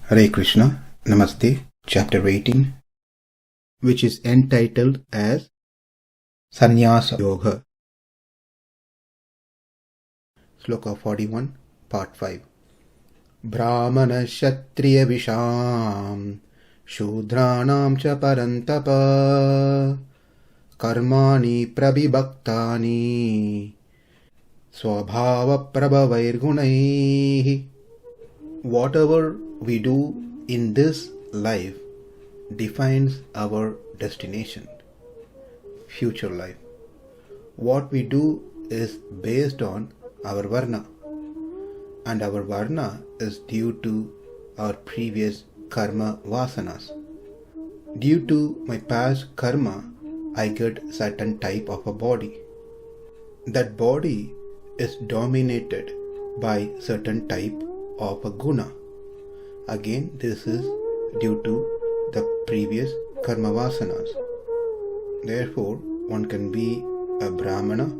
Hare Krishna, Namaste, Chapter 18, which is entitled as Sannyasa Yoga. Sloka 41, Part 5. brāhmaṇa-kṣatriya-viśāṁ śūdrāṇāṁ ca paran-tapa karmāṇi pravibhaktāni svabhāva-prabhavair guṇaiḥ. Whatever we do in this life defines our destination, future life. What we do is based on our varna, and our varna is due to our previous karma vasanas. Due to my past karma, I get certain type of a body. That body is dominated by certain type of a guna. Again, this is due to the previous karma vasanas. Therefore, one can be a brāhmana,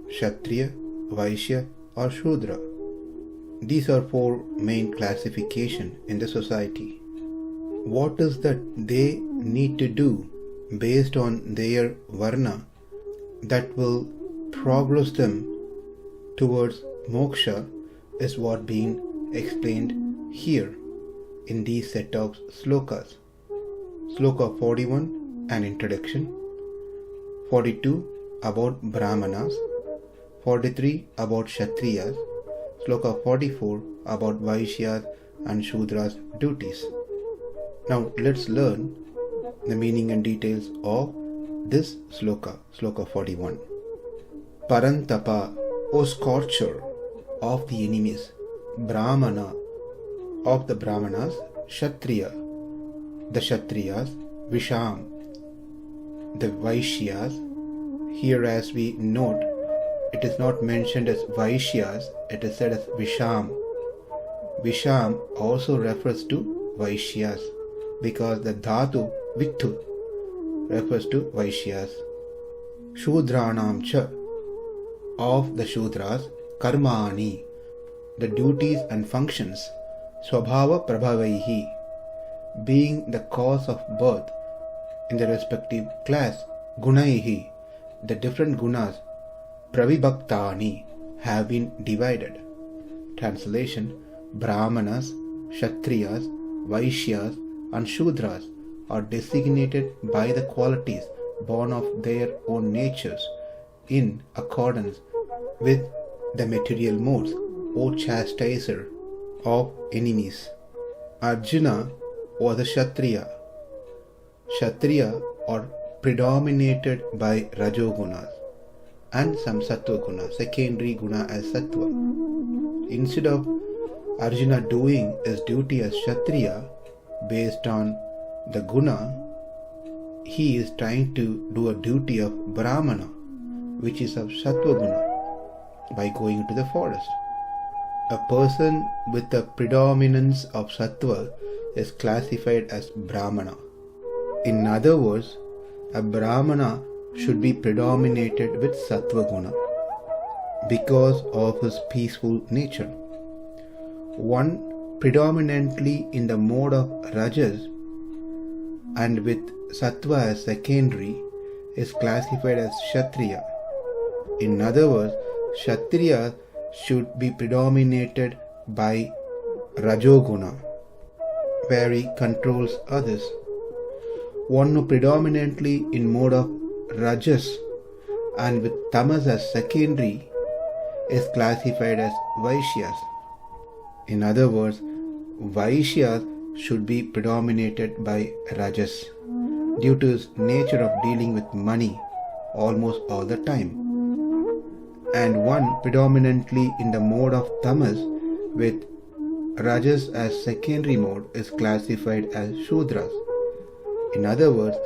kshatriya, vaisya or śūdra. These are four main classifications in the society. What is that they need to do based on their varna that will progress them towards moksha is what being explained here in these set of slokas. Sloka 41, an introduction. 42, about brāhmanas. 43, about kṣatriyas. Sloka 44, about vaiśyas and śūdras duties. Now let's learn the meaning and details of this sloka, Sloka 41. Paran-tapa, O scorcher of the enemies, brāhmana, of the brāhmanas, kṣatriya, the kṣatriyas, viśāṁ, the vaiśyas. Here, as we note, it is not mentioned as vaiśyas, it is said as viśāṁ. Viśāṁ also refers to vaiśyas because the dhatu vittu refers to vaiśyas. śūdrāṇāṁ ca, of the śūdras, karmāṇi, the duties and functions, svabhāva-prabhavair, being the cause of birth in the respective class, guṇaiḥ, the different gunas, pravibhaktāni, have been divided. Translation: Brāhmanas, kṣatriyas, vaiśyas and śūdras are designated by the qualities born of their own natures in accordance with the material modes, O chastiser of enemies. Arjuna was a kshatriya. Kshatriya are predominated by rajogunas and some sattva guna, secondary guna as sattva. Instead of Arjuna doing his duty as kshatriya based on the guna, he is trying to do a duty of brahmana, which is of sattva guna, by going to the forest. A person with a predominance of sattva is classified as brāhmana. In other words, a brāhmana should be predominated with sattva guna because of his peaceful nature. One predominantly in the mode of rajas and with sattva as secondary is classified as kshatriya. In other words, kshatriya should be predominated by rajoguna, where he controls others. One who predominantly in mode of rajas and with tamas as secondary is classified as vaiśyas. In other words, vaiśyas should be predominated by rajas due to his nature of dealing with money almost all the time, and one predominantly in the mode of tamas with rajas as secondary mode is classified as śūdras. In other words,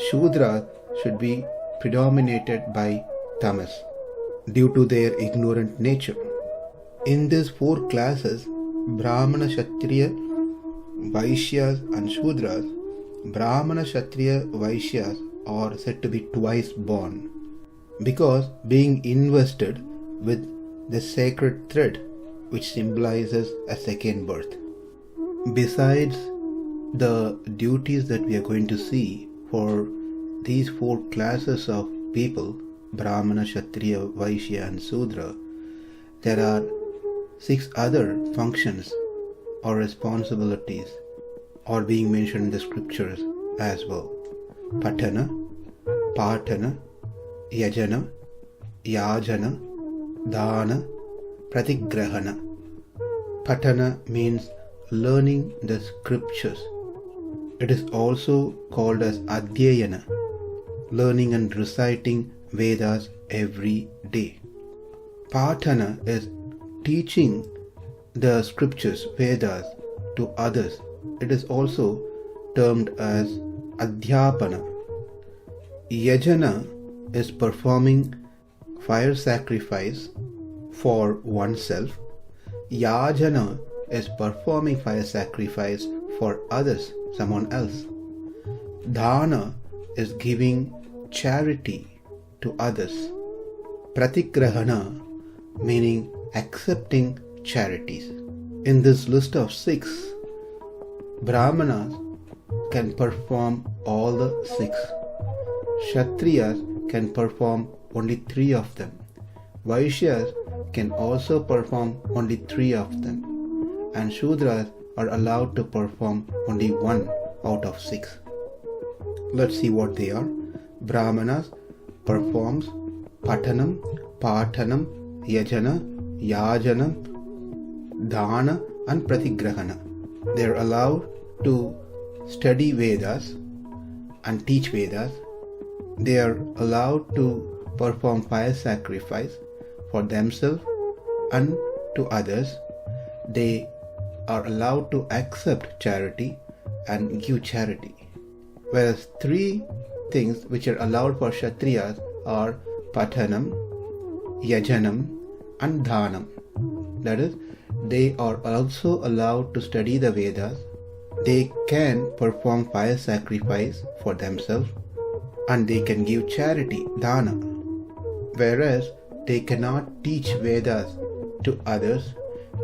śūdras should be predominated by tamas due to their ignorant nature. In these four classes, brāhmaṇa-kṣatriya-viśāṁ and śūdras, brāhmaṇa-kṣatriya-viśāṁ are said to be twice born, because being invested with the sacred thread which symbolizes a second birth. besides the duties that we are going to see for these 4 classes of people, Brāhmana, Kshatriya, Vaishya and Sudra, there are 6 other functions or responsibilities are being mentioned in the scriptures as well. Patana, Patana, Yajana, Yajana, Dana, Pratigrahana. Patana means learning the scriptures. It is also called as Adhyayana, learning and reciting Vedas every day. Patana is teaching the scriptures, Vedas, to others. It is also termed as Adhyapana. Yajana is performing fire sacrifice for oneself. Yajana is performing fire sacrifice for others, someone else. Dana is giving charity to others. Pratigrahana meaning accepting charities. In this list of 6, Brāhmanas can perform all the 6. Kshatriyas can perform only 3 of them. Vaiśyas can also perform only 3 of them. And śūdras are allowed to perform only 1 out of 6. Let's see what they are. Brāhmanas performs Patanam, Patanam, Yajana, Yajanam, Dana and Pratigrahana. They are allowed to study Vedas and teach Vedas. They are allowed to perform fire sacrifice for themselves and to others. They are allowed to accept charity and give charity. Whereas 3 things which are allowed for Kshatriyas are Patanam, Yajanam and Dhanam. That is, they are also allowed to study the Vedas. They can perform fire sacrifice for themselves and they can give charity, Dana. Whereas they cannot teach Vedas to others,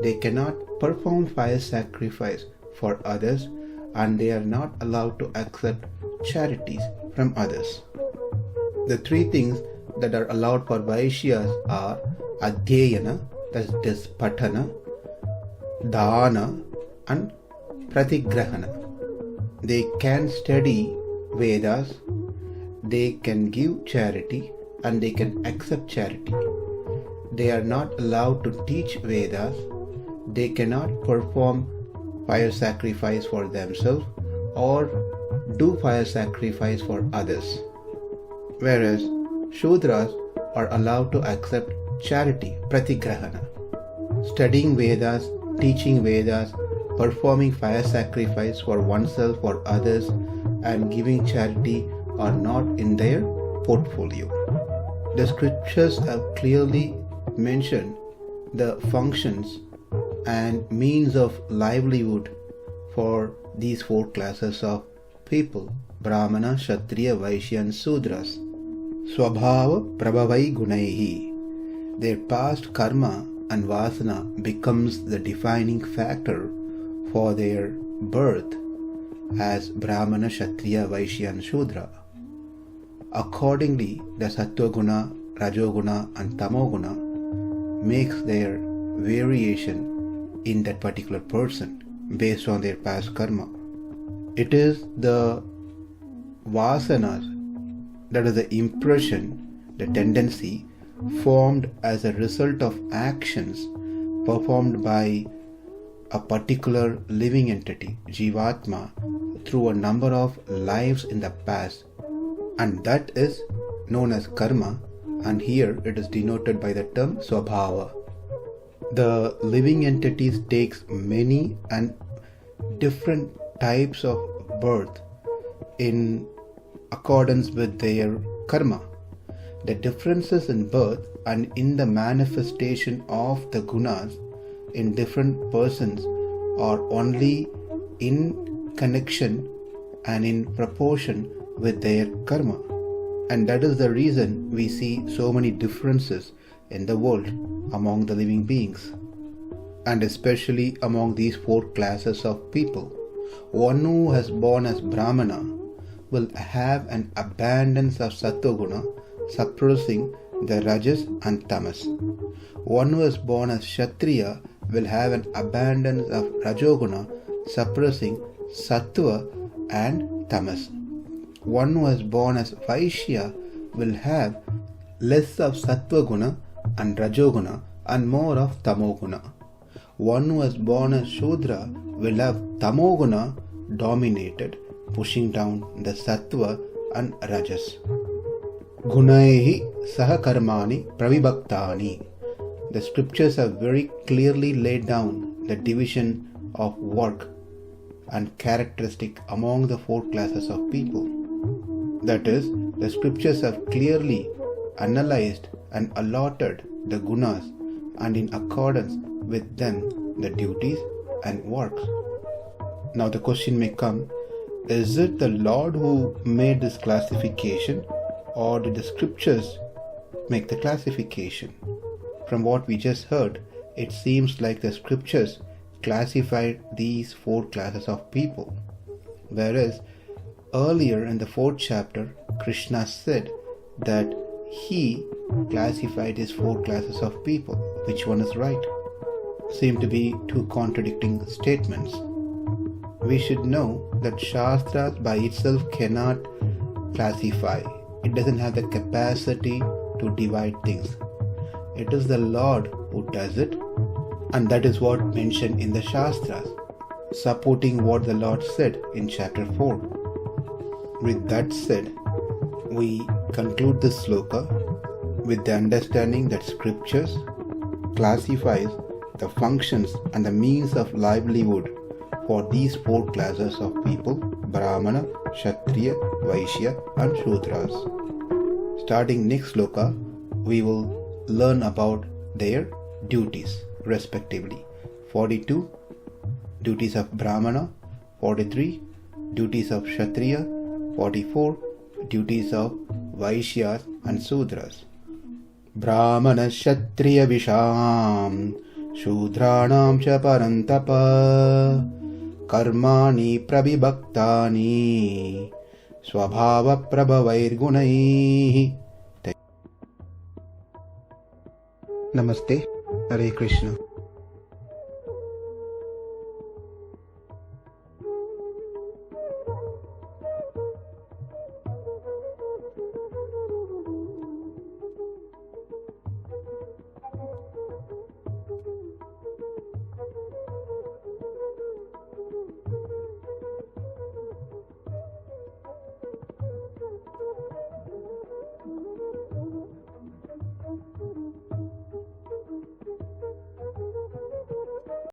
they cannot perform fire sacrifice for others, and they are not allowed to accept charities from others. The 3 things that are allowed for Vaiśyas are Adhyayana, that is Patana, Dana and Pratigrahana. They can study Vedas, they can give charity and they can accept charity. They are not allowed to teach Vedas, they cannot perform fire sacrifice for themselves or do fire sacrifice for others. Whereas śūdras are allowed to accept charity, Pratigrahana. Studying Vedas, teaching Vedas, performing fire sacrifice for oneself or others and giving charity are not in their portfolio. The scriptures have clearly mentioned the functions and means of livelihood for these 4 classes of people: Brāhmana, Kshatriya, Vaishya and Śūdras. Svabhāva-prabhavair guṇaiḥ. Their past karma and vasana becomes the defining factor for their birth as Brāhmana, Kshatriya, Vaishya and Śūdra. Accordingly, the Sattva-guna, Rajoguna and Tamoguna makes their variation in that particular person based on their past karma. It is the vasanas, that is the impression, the tendency formed as a result of actions performed by a particular living entity, Jivatma, through a number of lives in the past, and that is known as karma, and here it is denoted by the term svabhāva. The living entities takes many and different types of birth in accordance with their karma. The differences in birth and in the manifestation of the gunas in different persons are only in connection and in proportion with their karma, and that is the reason we see so many differences in the world among the living beings. and especially among these four classes of people. One who has born as Brahmana will have an abundance of sattva-guna, suppressing the rajas and tamas. One who is born as Kshatriya will have an abundance of rajoguna, suppressing sattva and tamas. One who is born as Vaishya will have less of sattva-guna and rajoguna and more of tamoguna. One who is born as Shudra will have tamoguna dominated, pushing down the sattva and rajas. guṇaiḥ saha karmāṇi pravibhaktāni. The scriptures have very clearly laid down the division of work and characteristic among the four classes of people. That is, the scriptures have clearly analyzed and allotted the gunas and in accordance with them the duties and works. Now the question may come, is it the Lord who made this classification, or did the scriptures make the classification? From what we just heard, it seems like the scriptures classified these four classes of people. Whereas earlier in the 4th chapter, Krishna said that he classified his four classes of people. Which one is right? Seem to be two contradicting statements. We should know that Shastras by itself cannot classify. It doesn't have the capacity to divide things. It is the Lord who does it, and that is what mentioned in the Shastras, supporting what the Lord said in chapter 4. With that said, we conclude this sloka with the understanding that scriptures classifies the functions and the means of livelihood for these four classes of people: Brāhmaṇa, Kṣatriya, Vaisya and śūdras. Starting next sloka, we will learn about their duties respectively. 42 duties of Brāhmaṇa, 43 duties of Kṣatriya, 44 duties of vaiśyas and śūdras. brāhmaṇa-kṣatriya-viśāṁ śūdrāṇāṁ ca paran-tapa karmāṇi pravibhaktāni svabhāva-prabhavair guṇaiḥ. Namaste. Hare Krishna.